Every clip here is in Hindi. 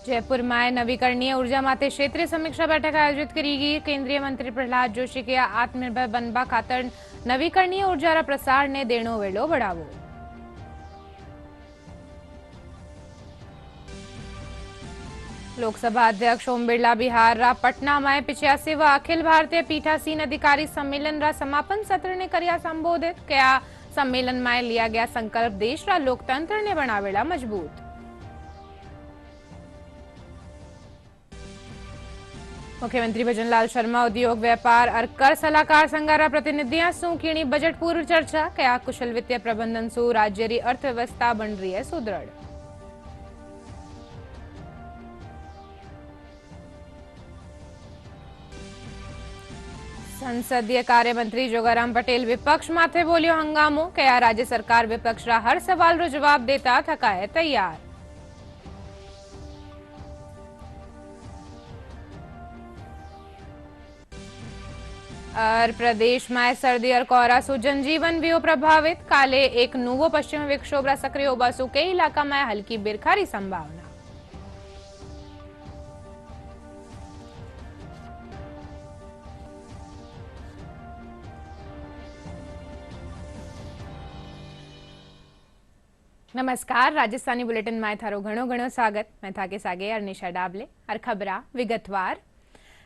જયપુરમાં નવીકરણીય ઉર્જા માટે ક્ષેત્રીય સમીક્ષા બેઠક આયોજિત કરેगी। केंद्रीय मंत्री प्रहलाद जोशी के आत्मनिर्भर बनवा खातर नवीकरणीय ऊर्जा प्रसार ने देनो वेलो बढ़ावो। लोकसभा अध्यक्ष ओम बिरला बिहार रा पटना में 85वां अखिल भारतीय पीठासीन अधिकारी सम्मेलन रा समापन सत्र ने कर्या संबोधित। क्या सम्मेलन में लिया गया संकल्प देश रा लोकतंत्र ने बनावेला मजबूत। मुख्यमंत्री भजनलाल शर्मा उद्योग व्यापार और कर सलाहकार संघारा प्रतिनिधियां सु कीणी बजट पूर्व चर्चा। क्या कुशल वित्तीय प्रबंधन सु राज्य की अर्थव्यवस्था बन रही है सुदृढ़। संसदीय कार्य मंत्री जोगाराम पटेल विपक्ष माथे बोलियो हंगामो। क्या राज्य सरकार विपक्ष रा हर सवाल रो जवाब देता थकाए तैयार। और प्रदेश में सर्दी और कोहरा सु जनजीवन भी प्रभावित। काले एक नूवो पश्चिम विक्षोभ सक्रिय होबा सु कई इलाका में हल्की बिरखारी संभावना। नमस्कार, राजस्थानी बुलेटिन में थारो घणो घणो स्वागत। मैं था के सागे अर्निशा डाबले और खबरा विगतवार।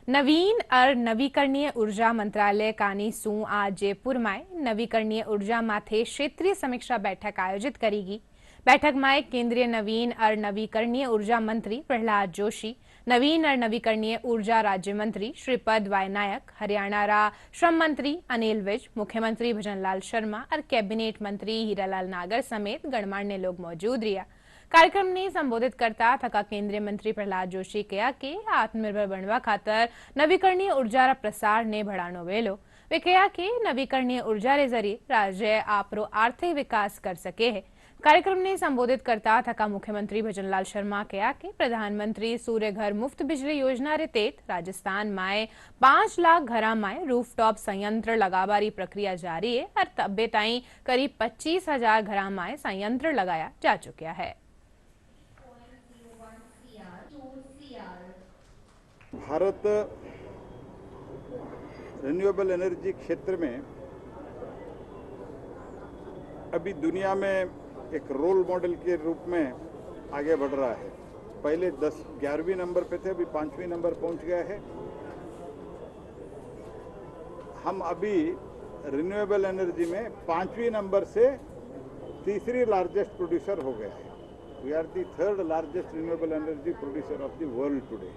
नवीन और नवीकरणीय ऊर्जा मंत्रालय कानी सु आज जयपुर में नवीकरणीय ऊर्जा माथे क्षेत्रीय समीक्षा बैठक आयोजित करेगी। बैठक में केंद्रीय नवीन और नवीकरणीय ऊर्जा मंत्री प्रहलाद जोशी, नवीन और नवीकरणीय ऊर्जा राज्य मंत्री श्रीपद वाई नायक, हरियाणा रा श्रम मंत्री अनिल विज, मुख्यमंत्री भजनलाल शर्मा और कैबिनेट मंत्री हीरालाल नागर समेत गणमान्य लोग मौजूद रहा। कार्यक्रम ने संबोधित करता थका केंद्रीय मंत्री प्रहलाद जोशी कहा कि आत्मनिर्भर बनवा खातर नवीकरणीय ऊर्जा रा प्रसार ने बढ़ानो वेलो। वे कहा कि नवीकरणीय ऊर्जा रे जरिए राज्य आपरो आर्थिक विकास कर सके है। कार्यक्रम ने संबोधित करता थका मुख्यमंत्री भजनलाल शर्मा कहा कि प्रधानमंत्री सूर्य घर मुफ्त बिजली योजना रे तहत राजस्थान में 5 लाख घरा में रूफटॉप संयंत्र लगावारी प्रक्रिया जारी है और तब्बे ताई करीब 25,000 घरा में संयंत्र लगाया जा चुका है। भारत रिन्यूएबल एनर्जी क्षेत्र में अभी दुनिया में एक रोल मॉडल के रूप में आगे बढ़ रहा है। पहले 11वीं नंबर पे थे, अभी 5वीं नंबर पहुंच गया है। हम अभी रिन्यूएबल एनर्जी में 5वीं नंबर से तीसरी लार्जेस्ट प्रोड्यूसर हो गया है। We are the 3rd largest renewable energy producer of the world today.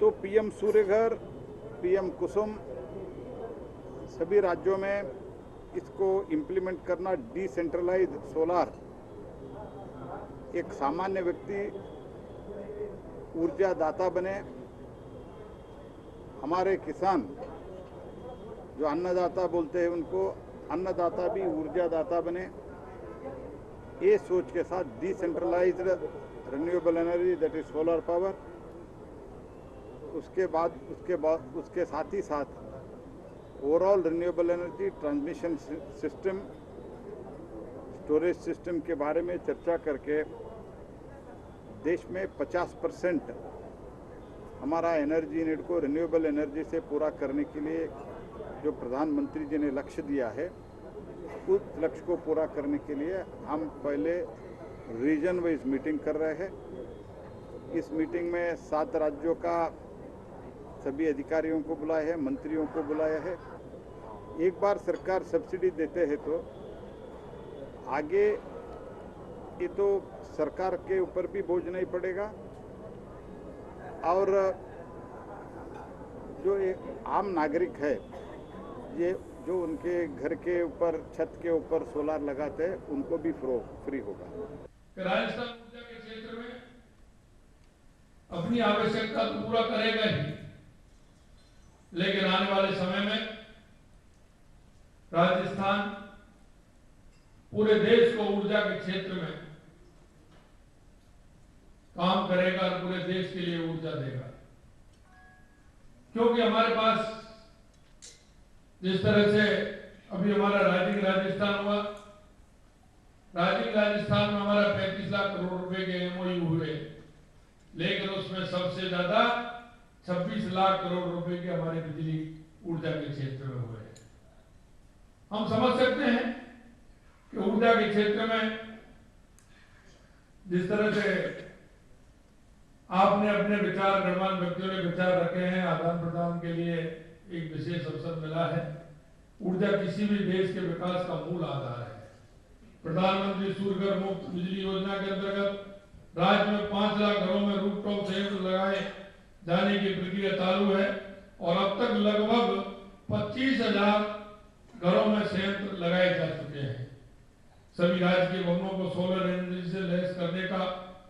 तो पीएम सूर्य घर, पीएम कुसुम, सभी राज्यों में इसको इम्प्लीमेंट करना, डिसेंट्रलाइज सोलार, एक सामान्य व्यक्ति ऊर्जा दाता बने, हमारे किसान जो अन्नदाता बोलते हैं उनको अन्नदाता भी ऊर्जा दाता बने, ये सोच के साथ decentralised renewable energy that is solar power. उसके साथ ही साथ overall renewable energy transmission system, storage system के बारे में चर्चा करके देश में 50% हमारा एनर्जी नीड को रिन्यूएबल एनर्जी से पूरा करने के लिए जो प्रधानमंत्री जी ने लक्ष्य दिया है, उस लक्ष्य को पूरा करने के लिए हम पहले रीजन वाइज मीटिंग कर रहे हैं। इस मीटिंग में 7 राज्यों का सभी अधिकारियों को बुलाया है, मंत्रियों को बुलाया है। एक बार सरकार सब्सिडी देते हैं तो आगे ये तो सरकार के ऊपर भी बोझ नहीं पड़ेगा और जो एक आम नागरिक है, ये जो उनके घर के ऊपर, छत के ऊपर सोलार लगाते हैं, उनको भी फ्री होगा। राजस्थान ऊर्जा के क्षेत्र में अपनी आवश्यकता तो पूरा करेगा ही, लेकिन आने वाले समय में राजस्थान पूरे देश को ऊर्जा के क्षेत्र में काम करेगा और पूरे देश के लिए ऊर्जा देगा। क्योंकि हमारे पास जिस तरह से अभी हमारा राजस्थान हुआ, राजस्थान में हमारा 35 लाख करोड़ रुपए के एमओयू हुए, लेकिन उसमें सबसे ज्यादा 26 लाख करोड़ रुपए के हमारे बिजली ऊर्जा के क्षेत्र में हुए। हम समझ सकते हैं कि ऊर्जा के क्षेत्र में जिस तरह से आपने अपने विचार, गणमान्य व्यक्तियों ने विचार रखे हैं, आदान प्रदान के लिए एक विशेष अवसर मिला है। ऊर्जा किसी भी देश के विकास का मूल आधार है। प्रधानमंत्री सूर्य घर मुफ्त बिजली योजना के अंतर्गत राज्य में 5 लाख घरों में रूफटॉप संयंत्र लगाए जाने की प्रक्रिया चालू है और अब तक लगभग 25,000 घरों में संयंत्र लगाए जा चुके हैं। सभी राज्य के भवनों को सोलर एनर्जी से लैस करने का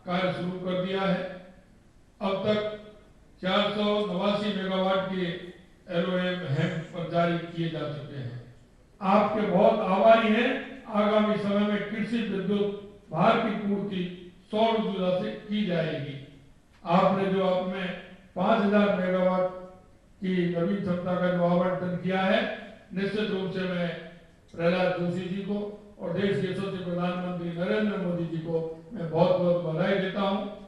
कार्य शुरू कर दिया है। अब तक 489 मेगावाट के LOM पर जारी किए जा चुके हैं। आपके बहुत आभारी हैं। आगामी समय में कृषि विद्युत भार की पूर्ति सौर ऊर्जा से की जाएगी। आपने जो अपने 5,000 मेगावाट की नवीन क्षमता का जो आवंटन किया है, निश्चित रूप से मैं प्रहलाद जोशी जी को और देश के यशस्वी प्रधानमंत्री नरेंद्र मोदी जी को मैं बहुत बहुत बधाई देता हूं।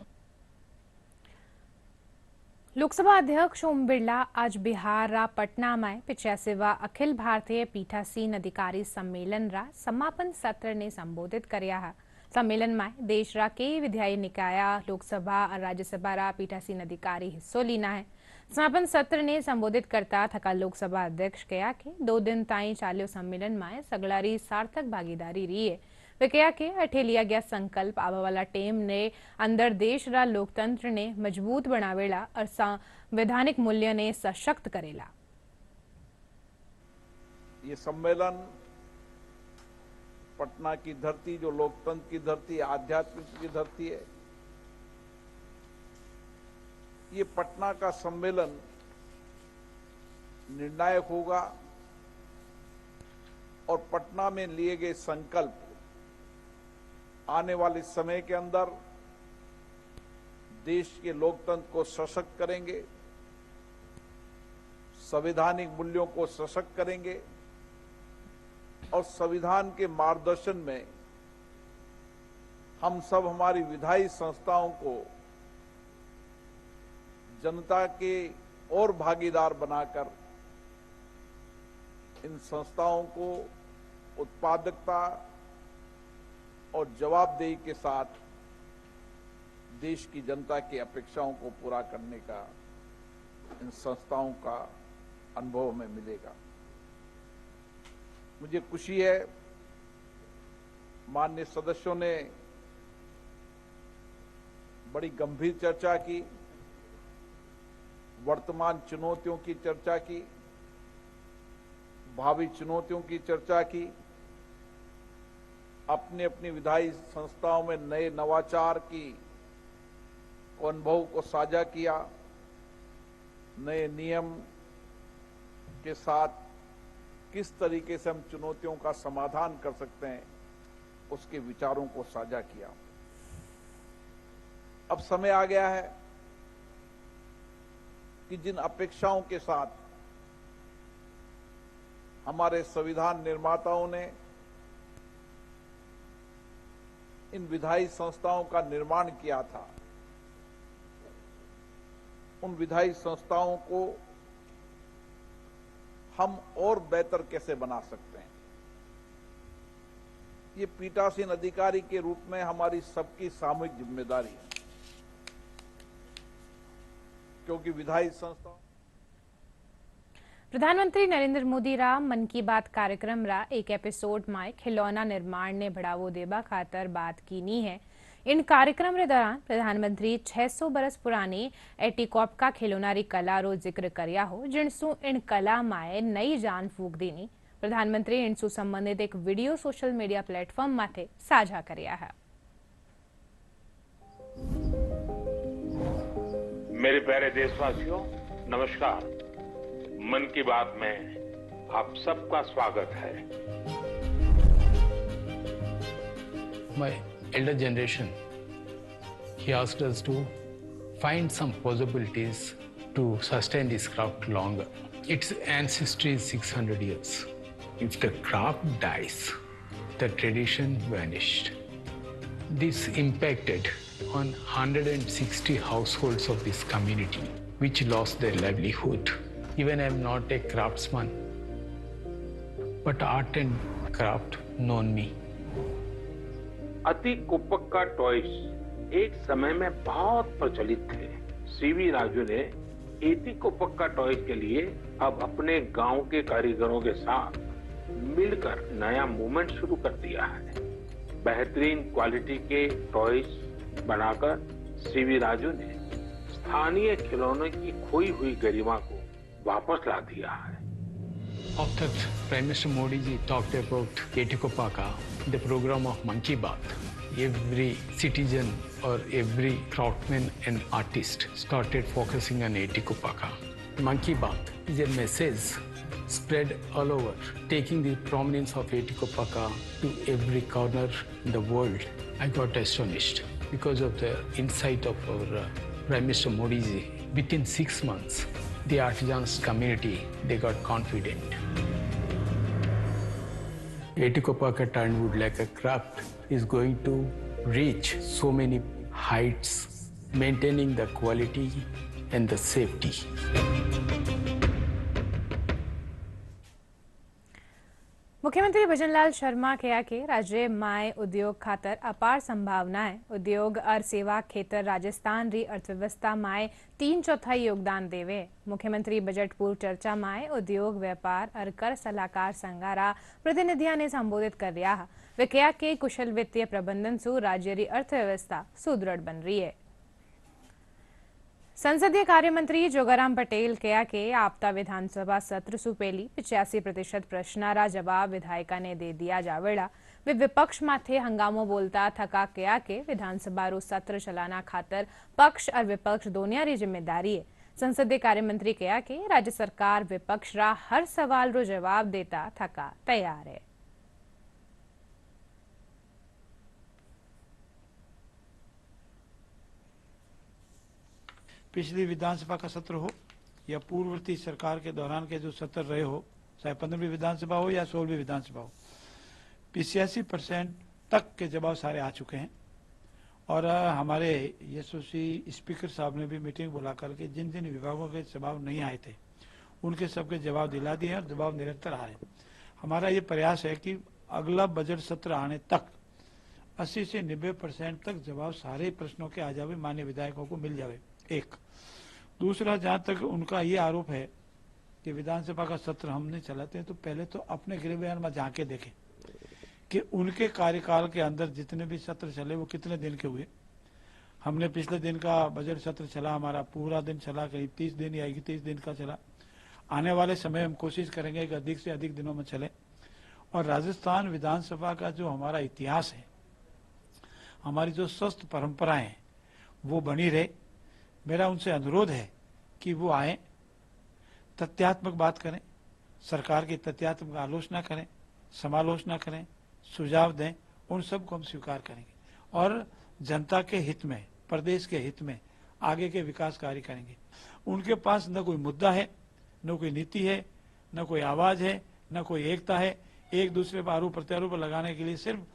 लोकसभा अध्यक्ष ओम बिरला आज बिहार रा पटना में 85वा अखिल भारतीय पीठासीन अधिकारी सम्मेलन रा समापन सत्र ने संबोधित कर्या है। सम्मेलन में देश रा कई विधायी निकाया, लोकसभा और राज्यसभा रा पीठासीन अधिकारी हिस्सो लीना है। समापन सत्र ने संबोधित करता थका लोकसभा अध्यक्ष कहा कि 2 दिन ताई चाल्यो सम्मेलन में सगळारी सार्थक भागीदारी रही है। वे कहा कि अठे लिया गया संकल्प आवा वाला टेम ने अंदर देश रा लोकतंत्र ने मजबूत बनावेला और संवैधानिक मूल्य ने सशक्त करेला। ये सम्मेलन पटना की धरती, जो लोकतंत्र की धरती, आध्यात्मिक की धरती है, ये पटना का सम्मेलन निर्णायक होगा और पटना में लिए गए संकल्प आने वाले समय के अंदर देश के लोकतंत्र को सशक्त करेंगे, संवैधानिक मूल्यों को सशक्त करेंगे और संविधान के मार्गदर्शन में हम सब हमारी विधायी संस्थाओं को जनता के और भागीदार बनाकर इन संस्थाओं को उत्पादकता और जवाबदेही के साथ देश की जनता की अपेक्षाओं को पूरा करने का इन संस्थाओं का अनुभव में मिलेगा। मुझे खुशी है, माननीय सदस्यों ने बड़ी गंभीर चर्चा की, वर्तमान चुनौतियों की चर्चा की, भावी चुनौतियों की चर्चा की, अपनी अपनी विधायी संस्थाओं में नए नवाचार की अनुभव को साझा किया, नए नियम के साथ किस तरीके से हम चुनौतियों का समाधान कर सकते हैं, उसके विचारों को साझा किया। अब समय आ गया है कि जिन अपेक्षाओं के साथ हमारे संविधान निर्माताओं ने इन विधायी संस्थाओं का निर्माण किया था, उन विधायी संस्थाओं को हम और बेहतर कैसे बना सकते हैं। ये पीठासीन अधिकारी के रूप में हमारी सबकी सामूहिक जिम्मेदारी है, क्योंकि विधायी संस्थाओं। प्रधानमंत्री नरेंद्र मोदी रा मन की बात कार्यक्रम रा एक एपिसोड में खिलौना निर्माण ने बढ़ावो देबा खातर बात कीनी है। इन कार्यक्रम के दौरान प्रधानमंत्री 600 बरस पुरानी एटीकॉप का खिलौना री कला रो जिक्र करया हो, जिनसु इन कला माए नई जान फूक देनी। प्रधानमंत्री इनसु संबंधित एक वीडियो सोशल मीडिया प्लेटफॉर्म माथे साझा करया है। मेरे प्यारे देशवासियों, नमस्कार। मन की बात में आप सबका स्वागत है। My elder generation, he asked us to find some possibilities to sustain this craft longer. Its ancestry is 600 years. If the craft dies, the tradition vanished. This impacted on 160 households of this community, which lost their livelihood. Even I am not a craftsman, but art and craft known me. अति कुपक्का टॉयज एक समय में बहुत प्रचलित थे। सीवी राजू ने एति कुपक्का टॉयज के लिए अब अपने गांव के कारीगरों के साथ मिलकर नया मूवमेंट शुरू कर दिया है। बेहतरीन क्वालिटी के टॉयज बनाकर सीवी राजू ने स्थानीय खिलौनों की खोई हुई गरिमा को वापस ला दिया है। After Prime Minister Modi ji talked about Etikopaka, the program of Mann Ki Baat, every citizen or every craftsman and artist started focusing on Etikopaka. Mann Ki Baat is a message spread all over, taking the prominence of Etikopaka to every corner in the world. I got astonished because of the insight of our Prime Minister Modi ji. Within 6 months, the artisans community, they got confident. Etikopaka Turnwood like a craft is going to reach so many heights, maintaining the quality and the safety. मुख्यमंत्री भजनलाल शर्मा कहा कि राज्य में उद्योग खातर अपार संभावनाएं उद्योग और सेवा खेतर राजस्थान री अर्थव्यवस्था में 3/4 योगदान देवे। मुख्यमंत्री बजट पूर्व चर्चा में उद्योग व्यापार और कर सलाहकार संघारा प्रतिनिधियों ने संबोधित कर रहा। वे कहा कि कुशल वित्तीय प्रबंधन से राज्य री अर्थव्यवस्था सुदृढ़ बन रही है। संसदीय कार्य मंत्री जोगाराम पटेल कहा कि आपता विधानसभा सत्र से पहली 85% प्रश्नारा जवाब विधायिका ने दे दिया जावेड़ा। वे विपक्ष माथे हंगामो बोलता थका कहा कि विधानसभा रो सत्र चलाना खातर पक्ष और विपक्ष दोनों री जिम्मेदारी है। संसदीय कार्य मंत्री कहा कि राज्य सरकार विपक्ष रा हर सवाल रो जवाब देता थका तैयार है। पिछली विधानसभा का सत्र हो या पूर्ववर्ती सरकार के दौरान के जो सत्र रहे हो, चाहे 15वीं विधानसभा हो या 16वीं विधानसभा हो, 85% तक के जवाब सारे आ चुके हैं। और हमारे यशस्वी स्पीकर साहब ने भी मीटिंग बुला करके जिन जिन विभागों के जवाब नहीं आए थे उनके सबके जवाब दिला दिए और जवाब निरंतर आ रहे। हमारा ये प्रयास है कि अगला बजट सत्र आने तक 80 से 90% तक जवाब सारे प्रश्नों के आ जावे, माननीय विधायकों को मिल जावे। एक दूसरा, जहां तक उनका ये आरोप है कि विधानसभा का सत्र हम नहीं चलाते हैं, तो पहले तो अपने गृह बयान में जाके देखें कि उनके कार्यकाल के अंदर जितने भी सत्र चले वो कितने दिन के हुए। हमने पिछले दिन का बजट सत्र चला, हमारा पूरा दिन चला, करीब 30 दिन या 31 दिन का चला। आने वाले समय हम कोशिश करेंगे कि अधिक से अधिक दिनों में चले। और राजस्थान विधानसभा का जो हमारा इतिहास है, हमारी जो स्वस्थ परंपराएं हैं, वो बनी रहे। मेरा उनसे अनुरोध है कि वो आए, तथ्यात्मक बात करें, सरकार की तथ्यात्मक आलोचना करें, समालोचना करें, सुझाव दें, उन सबको हम स्वीकार करेंगे और जनता के हित में, प्रदेश के हित में आगे के विकास कार्य करेंगे। उनके पास न कोई मुद्दा है, न कोई नीति है, न कोई आवाज है, न कोई एकता है। एक दूसरे पर आरोप प्रत्यारोप लगाने के लिए सिर्फ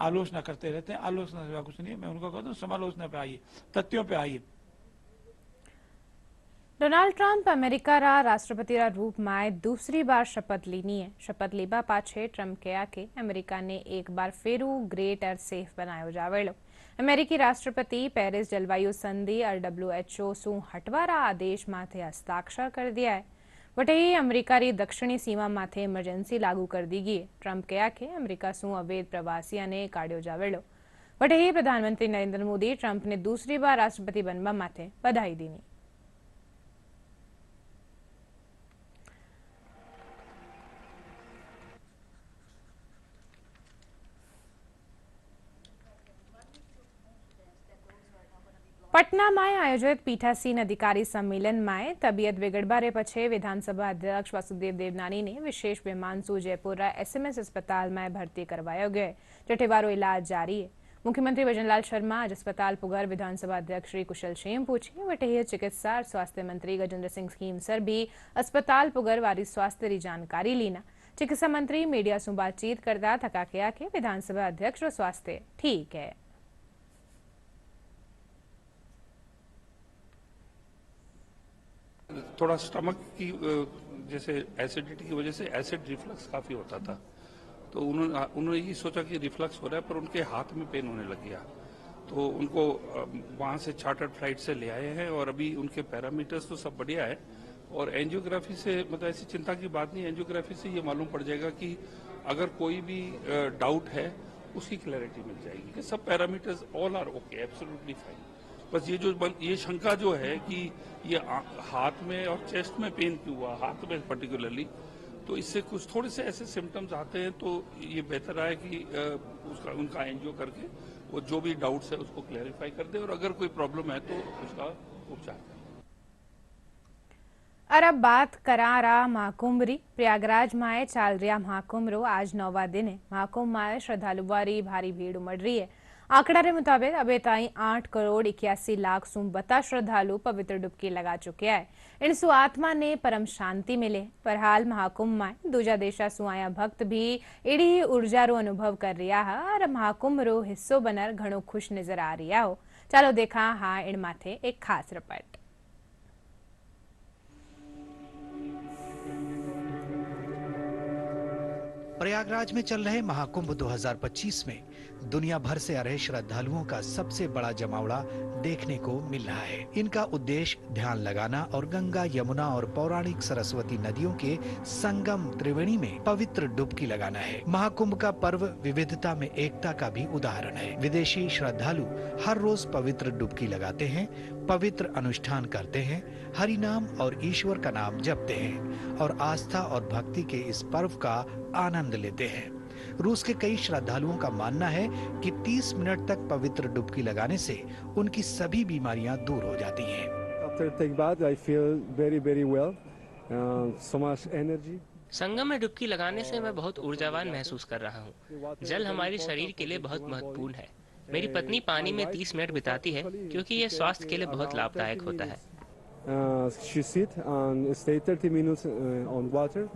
आलोचना करते रहते हैं। आलोचना से कुछ नहीं है। मैं उनको कहता हूँ समालोचना पे आइए, तथ्यों पे आइए। डोनाल्ड ट्रंप अमेरिका रा राष्ट्रपति रा रूप में दूसरी बार शपथ लीनी है। शपथ लीबा पाछे ट्रंप कहा कि अमेरिका ने एक बार फेरू ग्रेट और सेफ बनायो जावेलो। अमेरिकी राष्ट्रपति पेरिस जलवायु संधि और WHO सु हटवारा आदेश माथे हस्ताक्षर कर दिया है। वटे ही अमेरिका री दक्षिणी सीमा माथे इमरजेंसी लागू कर दी गई। ट्रंप कहा कि अमेरिका सु अवैध प्रवासियों ने काढ़ियो जावेलो। वटे ही प्रधानमंत्री नरेंद्र मोदी ट्रंप ने दूसरी बार राष्ट्रपति बनवा माथे बधाई दीनी। पटना में आयोजित पीठासीन अधिकारी सम्मेलन में तबीयत बिगड़बारे पछे विधानसभा अध्यक्ष वासुदेव देवनानी ने विशेष विमान सु जयपुर SMS अस्पताल में भर्ती करवायो गयो, जटे वारो इलाज जारी है। मुख्यमंत्री भजनलाल शर्मा आज अस्पताल पुगर विधानसभा अध्यक्ष श्री कुशल शेम पूछी। वटे चिकित्सा और स्वास्थ्य मंत्री गजेंद्र सिंह स्कीम सर भी अस्पताल पुगर वारी स्वास्थ्य री जानकारी लीना। चिकित्सा मंत्री मीडिया से बातचीत करता थका के आखे विधानसभा अध्यक्ष रो स्वास्थ्य ठीक है। थोड़ा स्टमक की जैसे एसिडिटी की वजह से एसिड रिफ्लक्स काफी होता था, तो उन्होंने ये सोचा कि रिफ्लक्स हो रहा है, पर उनके हाथ में पेन होने लग गया, तो उनको वहां से चार्टर्ड फ्लाइट से ले आए हैं और अभी उनके पैरामीटर्स तो सब बढ़िया है और एंजियोग्राफी से मतलब ऐसी चिंता की बात नहीं, एंजियोग्राफी से ये मालूम पड़ जाएगा कि अगर कोई भी डाउट है उसकी क्लैरिटी मिल जाएगी कि सब parameters all are okay, absolutely fine. बस ये शंका जो है कि ये हाथ में और चेस्ट में पेन क्यों हुआ, हाथ में पर्टिकुलरली, तो इससे कुछ थोड़े से ऐसे सिम्टम्स आते हैं, तो ये बेहतर है कि उनका एंजियो करके वो जो भी डाउट्स है उसको क्लैरिफाई कर दे और अगर कोई प्रॉब्लम है तो उसका उपचार करें। और अब बात करा रहा महाकुंभरी प्रयागराज माए चाल रहा महाकुंभ आज 9वां दिन है। महाकुंभ माए श्रद्धालु वारी भारी भीड़ उमड़ रही है। आंकड़ा के मुताबिक अबे ताई 8 करोड़ 81 लाख सुबता श्रद्धालु पवित्र डुबकी लगा चुके हैं। इन सु आत्मा ने परम शांति मिले। पर हाल महाकुंभ में दूजा देशा सु आया भक्त भी एड़ी ही ऊर्जा रो अनुभव कर रहा है और महाकुंभ रो हिस्सो बनर घणो खुश नजर आ रहा हो। चलो देखा हाँ इन माथे एक खास रिपोर्ट। प्रयागराज में चल रहे महाकुंभ 2025 में दुनिया भर से आ रहे श्रद्धालुओं का सबसे बड़ा जमावड़ा देखने को मिल रहा है। इनका उद्देश्य ध्यान लगाना और गंगा, यमुना और पौराणिक सरस्वती नदियों के संगम त्रिवेणी में पवित्र डुबकी लगाना है। महाकुंभ का पर्व विविधता में एकता का भी उदाहरण है। विदेशी श्रद्धालु हर रोज पवित्र डुबकी लगाते हैं, पवित्र अनुष्ठान करते हैं, हरि नाम और ईश्वर का नाम जपते हैं और आस्था और भक्ति के इस पर्व का आनंद लेते हैं। रूस के कई श्रद्धालुओं का मानना है कि 30 मिनट तक पवित्र डुबकी लगाने से उनकी सभी बीमारियां दूर हो जाती हैं। After take bath, I feel very well. So much energy. संगम में डुबकी लगाने से मैं बहुत ऊर्जावान महसूस कर रहा हूँ। जल हमारे शरीर के लिए बहुत महत्वपूर्ण है। मेरी पत्नी पानी में 30 मिनट बिताती है क्योंकि ये स्वास्थ्य के लिए बहुत लाभदायक होता है। She sit and stay 30 minutes on water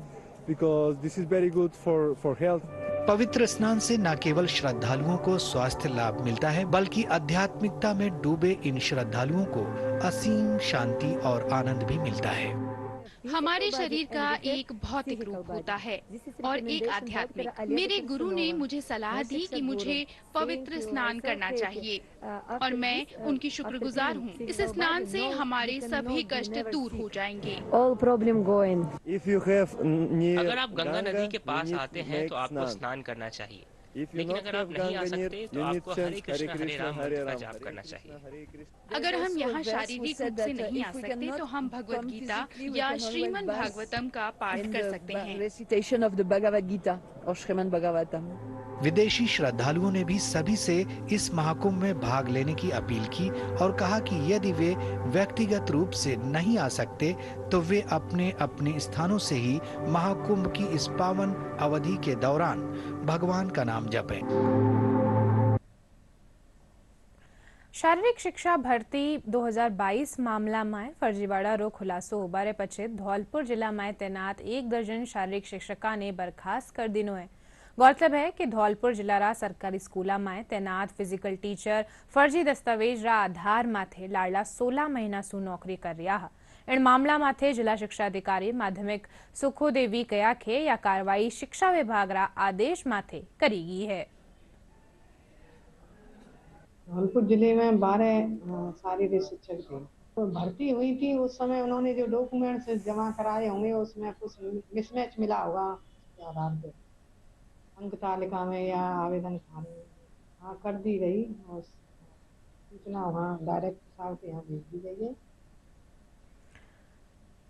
because this is very good for health. पवित्र स्नान से न केवल श्रद्धालुओं को स्वास्थ्य लाभ मिलता है, बल्कि आध्यात्मिकता में डूबे इन श्रद्धालुओं को असीम शांति और आनंद भी मिलता है। हमारे शरीर का एक भौतिक रूप होता है और एक आध्यात्मिक। मेरे गुरु ने मुझे सलाह दी कि मुझे पवित्र स्नान करना चाहिए और मैं उनकी शुक्रगुजार हूँ। इस स्नान से हमारे सभी कष्ट दूर हो जाएंगे। अगर आप गंगा नदी के पास आते हैं तो आपको स्नान करना चाहिए, लेकिन अगर आप नहीं आ सकते तो आपको हरे कृष्ण हरे राम मंत्र का जाप करना चाहिए। अगर हम यहाँ शारीरिक रूप से नहीं आ सकते तो हम भगवत गीता या श्रीमद् भागवतम का पाठ कर सकते हैं। विदेशी श्रद्धालुओं ने भी सभी से इस महाकुंभ में भाग लेने की अपील की और कहा कि यदि वे व्यक्तिगत रूप से नहीं आ सकते तो वे अपने अपने स्थानों से ही महाकुंभ की इस पावन अवधि के दौरान भगवान का नाम जपें। शारीरिक शिक्षा भर्ती 2022 मामला में फर्जीवाड़ा रो खुलासो होबारे पछे धौलपुर जिला में तैनात 1 दर्जन शारीरिक शिक्षका ने बर्खास्त कर दिनो है। गौरतलब है कि धौलपुर जिला रा सरकारी स्कूला में तैनात फिजिकल टीचर फर्जी दस्तावेज रा आधार माथे लाडला 16 महीना सु नौकरी कर रहा है। इन मामला माथे जिला शिक्षा अधिकारी माध्यमिक सुखो देवी कया खे या कार्रवाई शिक्षा विभाग रा आदेश माथे करेगी है। धौलपुर जिले में 12 शारीरिक शिक्षक थे, तो भर्ती हुई थी उस समय उन्होंने जो डॉक्यूमेंट्स जमा कराए होंगे उसमें कुछ मिसमैच मिला होगा आधार पे, अंक तालिका में या आवेदन खाने हाँ कर दी गई और सूचना वहाँ डायरेक्ट साहब के यहाँ भेज दी गई है।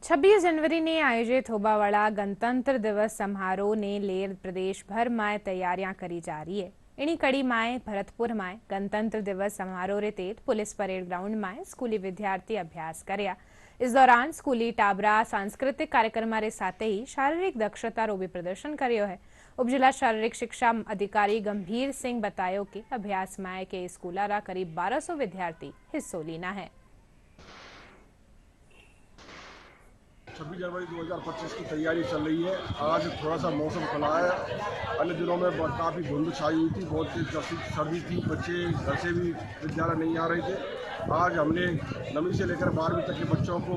26 जनवरी ने आयोजित होबा वाला गणतंत्र दिवस समारोह ने लेर प्रदेश भर में तैयारियां करी जा रही है। इन्हीं कड़ी माए भरतपुर में गणतंत्र दिवस समारोह रे तेज पुलिस परेड ग्राउंड में स्कूली विद्यार्थी अभ्यास करया। इस दौरान स्कूली टाबरा सांस्कृतिक कार्यक्रम रे साथ ही शारीरिक दक्षता रो भी प्रदर्शन करियो है। उपजिला शारीरिक शिक्षा अधिकारी गंभीर सिंह बतायो कि अभ्यास में के स्कूला रा करीब 1200 विद्यार्थी हिस्सो लेना है। 26 जनवरी 2025 की तैयारी चल रही है। आज थोड़ा सा मौसम खुला है, अन्य दिनों में काफ़ी धुंध छाई हुई थी, बहुत तेज सर्दी थी, बच्चे घर से भी विद्यालय नहीं आ रहे थे। आज हमने 9वीं से लेकर 12वीं तक के बच्चों को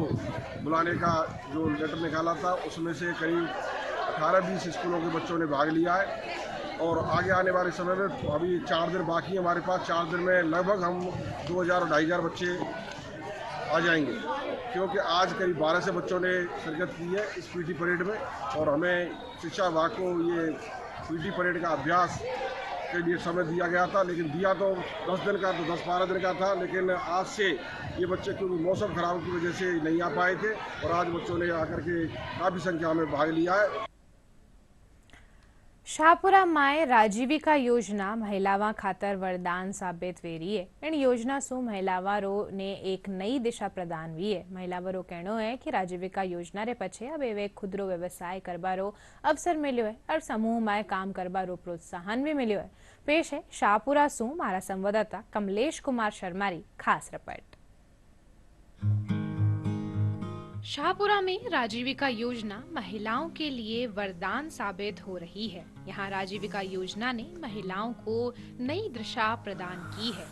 बुलाने का जो लेटर निकाला था, उसमें से करीब 18-20 स्कूलों के बच्चों ने भाग लिया है और आगे आने वाले समय में अभी 4 दिन बाकी है हमारे पास। 4 दिन में लगभग हम 2000-2500 बच्चे आ जाएंगे, क्योंकि आज करीब 12 से बच्चों ने शिरकत की है इस पीटी परेड में और हमें शिक्षा विभाग को ये पीटी परेड का अभ्यास के लिए समय दिया गया था, लेकिन दिया तो 10 दिन का, तो 10-12 दिन का था, लेकिन आज से ये बच्चे क्योंकि मौसम खराब की वजह से नहीं आ पाए थे और आज बच्चों ने आकर के काफ़ी संख्या में भाग लिया है। शाहपुरा माए राजीविका योजना महिलावां खातर वरदान साबित वे रही है। इन योजना से महिलावारों ने एक नई दिशा प्रदान हुई है। महिलावारों कहना है कि राजीविका योजना रे पछे अब एक खुदरो व्यवसाय करबारो अवसर मिलो है और समूह में काम करबारो प्रोत्साहन भी मिलो है। पेश है शाहपुरा सु मारा संवाददाता कमलेश कुमार शर्मा री खास रिपोर्ट। शाहपुरा में राजीविका योजना महिलाओं के लिए वरदान साबित हो रही है। यहाँ राजीविका योजना ने महिलाओं को नई दिशा प्रदान की है।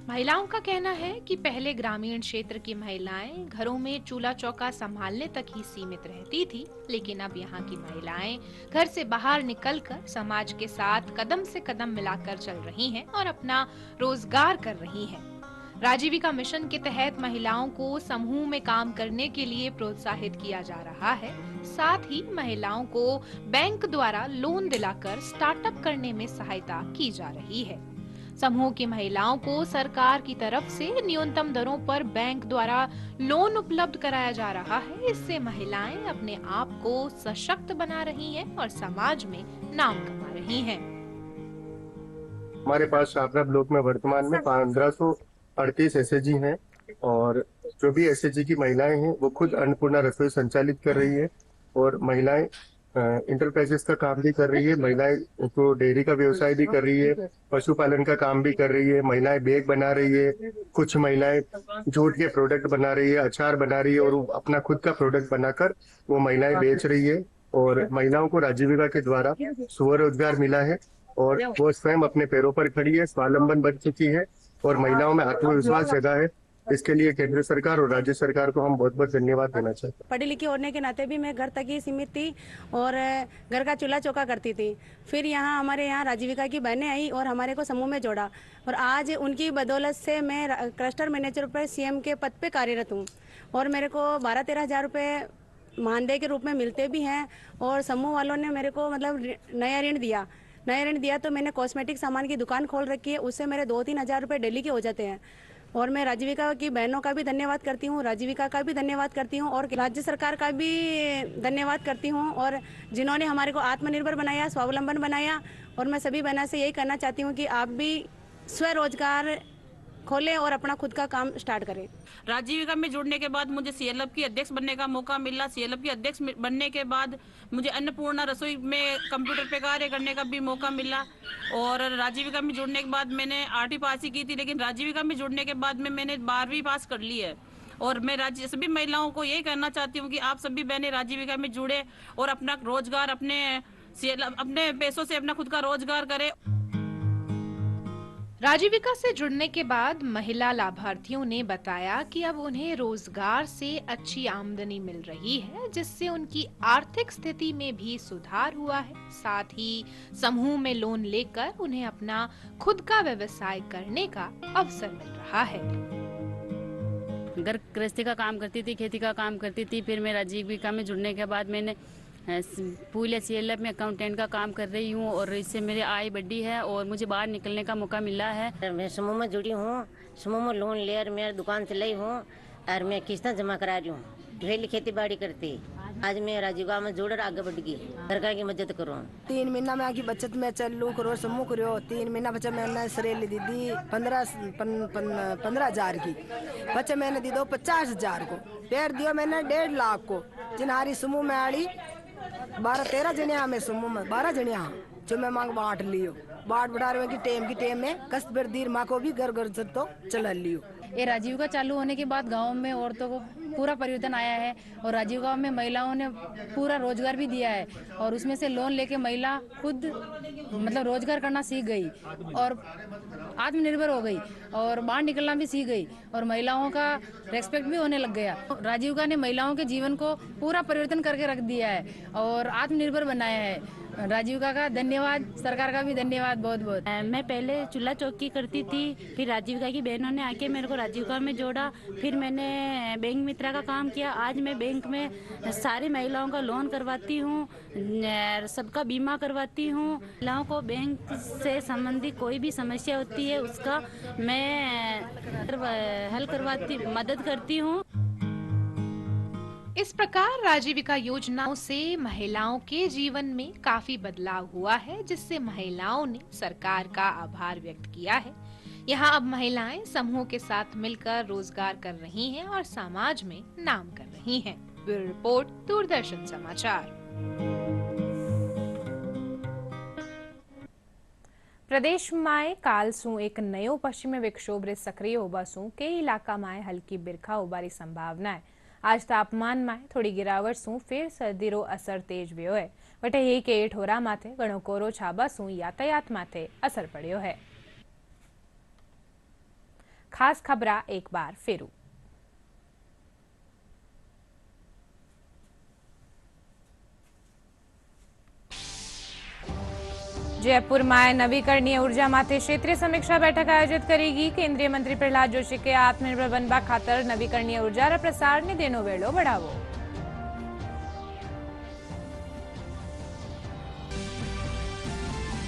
महिलाओं का कहना है कि पहले ग्रामीण क्षेत्र की महिलाएं घरों में चूल्हा चौका संभालने तक ही सीमित रहती थी, लेकिन अब यहाँ की महिलाएं घर से बाहर निकलकर समाज के साथ कदम से कदम मिलाकर चल रही हैं और अपना रोजगार कर रही हैं। राजीविका मिशन के तहत महिलाओं को समूह में काम करने के लिए प्रोत्साहित किया जा रहा है। साथ ही महिलाओं को बैंक द्वारा लोन दिलाकर स्टार्टअप करने में सहायता की जा रही है। समूह की महिलाओं को सरकार की तरफ से न्यूनतम दरों पर बैंक द्वारा लोन उपलब्ध कराया जा रहा है। इससे महिलाएं अपने आप को सशक्त बना रही हैं और समाज में नाम कमा रही हैं। हमारे पास शाहपुरा ब्लॉक में वर्तमान में 1538 एसएचजी हैं और जो भी एसएचजी की महिलाएं हैं वो खुद अन्नपूर्णा रसोई संचालित कर रही है और महिलाएं इंटरप्राइजेस का काम भी कर रही है। महिलाएं तो डेयरी का व्यवसाय भी कर रही है, पशुपालन का काम भी कर रही है। महिलाएं बैग बना रही है, कुछ महिलाएं जूट के प्रोडक्ट बना रही है, अचार बना रही है और अपना खुद का प्रोडक्ट बनाकर वो महिलाएं बेच रही है। और महिलाओं को राजीविका के द्वारा स्वरोजगार मिला है और वो स्वयं अपने पैरों पर खड़ी है, स्वावलंबन बन चुकी है और महिलाओं में आत्मविश्वास जगा है। इसके लिए केंद्र सरकार और राज्य सरकार को हम बहुत बहुत धन्यवाद देना चाहते हैं। पढ़ी लिखी होने के नाते भी मैं घर तक ही सीमित थी और घर का चूल्हा चौका करती थी। फिर यहाँ हमारे यहाँ राजीविका की बहनें आई और हमारे को समूह में जोड़ा और आज उनकी बदौलत से मैं क्लस्टर मैनेजर पर सीएम के पद पे कार्यरत हूँ और मेरे को 12-13 हज़ार रुपये मानदेय के रूप में मिलते भी हैं। और समूह वालों ने मेरे को मतलब नया ऋण दिया तो मैंने कॉस्मेटिक सामान की दुकान खोल रखी है, उससे मेरे 2-3 हज़ार रुपये डेली के हो जाते हैं। और मैं राजीविका की बहनों का भी धन्यवाद करती हूँ, राजीविका का भी धन्यवाद करती हूँ और राज्य सरकार का भी धन्यवाद करती हूँ और जिन्होंने हमारे को आत्मनिर्भर बनाया, स्वावलंबन बनाया। और मैं सभी बहनों से यही करना चाहती हूँ कि आप भी स्वरोजगार खोलें और अपना खुद का काम स्टार्ट करें। राजीविका में जुड़ने के बाद मुझे सीएलएफ की अध्यक्ष बनने का मौका मिला। सीएलएफ की अध्यक्ष बनने के बाद मुझे अन्नपूर्णा रसोई में कंप्यूटर पे कार्य करने का भी मौका मिला। और राजीविका में जुड़ने के बाद मैंने 8वीं पास ही की थी, लेकिन राजीविका में जुड़ने के बाद में मैंने 12वीं पास कर ली है। और मैं सभी महिलाओं को यही कहना चाहती हूँ कि आप सभी बहनें राजीविका में जुड़े और अपना रोजगार अपने पैसों से अपना खुद का रोजगार करें। राजीविका से जुड़ने के बाद महिला लाभार्थियों ने बताया कि अब उन्हें रोजगार से अच्छी आमदनी मिल रही है, जिससे उनकी आर्थिक स्थिति में भी सुधार हुआ है। साथ ही समूह में लोन लेकर उन्हें अपना खुद का व्यवसाय करने का अवसर मिल रहा है। घर गृहस्थी का काम करती थी, खेती का काम करती थी। फिर मैं राजीविका में जुड़ने के बाद मैंने पूल सीएलएफ में अकाउंटेंट का काम कर रही हूँ और इससे मेरी आय बढ़ी है और मुझे बाहर निकलने का मौका मिला है। मैं समूह में जुड़ी हूँ, समूह में लोन ले और मेरी दुकान चलाई हूँ और मैं किस्तें जमा करा रही हूँ। पहले खेती बाड़ी करती, आज मैं राजीविका में जुड़ आगे बढ़ गई। सरकार की मदद करूँ। 3 महीना में आगे बचत में चलू करो, समूह करो। 3 महीना बच्चा मैंने सरेली दी 15,000 की, बच्चा मैंने दी दो 50,000 को, पैर दियो मैंने 1.5 लाख को। जिनहारी समूह में आड़ी 12-13 जनिया में समूह में 12 जनिया जो मैं मांग बांट लियो। बांट बढ़ा रहे की टेम में कस्त बेर दीर माँ को भी घर तो चला लियो। ये राजीविका चालू होने के बाद गाँव में औरतों को पूरा परिवर्तन आया है और राजीविका में महिलाओं ने पूरा रोजगार भी दिया है और उसमें से लोन लेके महिला खुद मतलब रोजगार करना सीख गई और आत्मनिर्भर हो गई और बाहर निकलना भी सीख गई और महिलाओं का रेस्पेक्ट भी होने लग गया। राजीविका ने महिलाओं के जीवन को पूरा परिवर्तन करके रख दिया है और आत्मनिर्भर बनाया है। राजीविका का धन्यवाद, सरकार का भी धन्यवाद बहुत बहुत। मैं पहले चूल्हा चौकी करती थी, फिर राजीविका की बहनों ने आके मेरे को राजीविका में जोड़ा, फिर मैंने बैंक मित्रा का काम किया। आज मैं बैंक में सारी महिलाओं का लोन करवाती हूँ, सबका बीमा करवाती हूँ। महिलाओं को बैंक से संबंधित कोई भी समस्या होती है उसका मैं हल करवाती, मदद करती हूँ। इस प्रकार राजीविका योजनाओं से महिलाओं के जीवन में काफी बदलाव हुआ है, जिससे महिलाओं ने सरकार का आभार व्यक्त किया है। यहाँ अब महिलाएं समूह के साथ मिलकर रोजगार कर रही हैं और समाज में नाम कर रही हैं। ब्यूरो रिपोर्ट, दूरदर्शन समाचार। પ્રદેશમાં કાલ શું એક નયો પશ્ચિમી વિક્ષોભ સક્રિય હોવા શું કે ઇલાકામાં હલકી બિરખા હોવાની સંભાવના है। आज तापमान में थोड़ी गिरावट शू फेर सर्दीरो असर तेज व्यो है। वटे हे के ठोरा माथे घणो कोरो छाबा शू यातायात माथे असर पड़्यो है। खास खबरा एक बार फेरू। जयपुर में नवीकरणीय ऊर्जा माथे क्षेत्रीय समीक्षा बैठक आयोजित करेगी। केंद्रीय मंत्री प्रहलाद जोशी के आत्मनिर्भर बनवा खातर नवीकरणीय ऊर्जा रा प्रसार ने देनो वेलो बढ़ावो।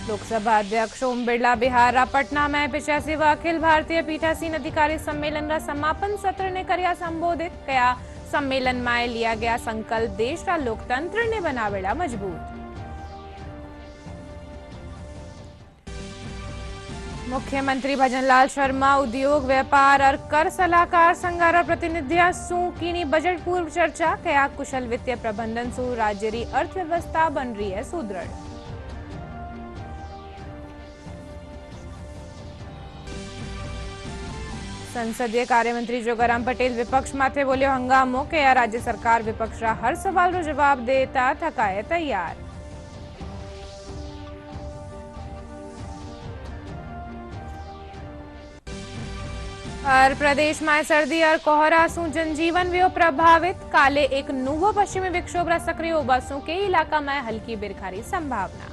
लोकसभा अध्यक्ष ओम बिरला बिहार रा पटना में 85वां अखिल भारतीय पीठासीन अधिकारी सम्मेलन रा समापन सत्र ने कर्या संबोधित। कया सम्मेलन में लिया गया संकल्प देश रा लोकतंत्र ने बनावेला मजबूत। मुख्यमंत्री भजनलाल शर्मा उद्योग व्यापार और कर सलाहकार संघारा प्रतिनिधिया सू कीनी बजट पूर्व चर्चा। कया कुशल वित्तीय प्रबंधन सू राज्य री अर्थव्यवस्था बन रही है सुदृढ़। संसदीय कार्यमंत्री जोगाराम पटेल विपक्ष माथे बोल्यो हंगामो। कया राज्य सरकार विपक्ष रा हर सवाल रो जवाब देता थकाए तैयार। और प्रदेश में सर्दी और कोहरा सू जनजीवन व्यो प्रभावित। काले एक नूवो पश्चिमी विक्षोभ सक्रिय होवा सू के इलाका में हल्की बिरखारी संभावना।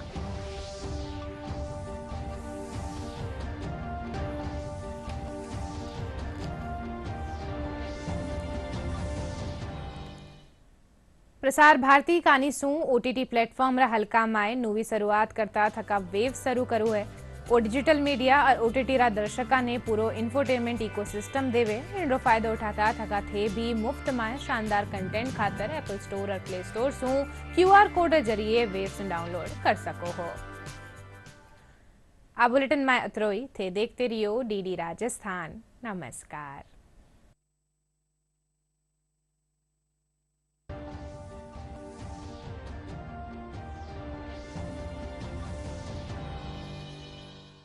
प्रसार भारती कानी सू ओटीटी प्लेटफॉर्म रा हल्का में नवी शुरुआत करता थका वेव शुरू करू है। और डिजिटल मीडिया और ओटीटी रा दर्शका ने पूरो इंफोटेनमेंट इकोसिस्टम देवे इनरो फायदो उठाता थका थे भी मुफ्त में शानदार कंटेंट खातर एप्पल स्टोर और प्ले स्टोर सू क्यूआर कोड जरिए वेव्स डाउनलोड कर सको हो। आ बुलेटिन में अतरोई थे। देखते रहियो डीडी राजस्थान। नमस्कार।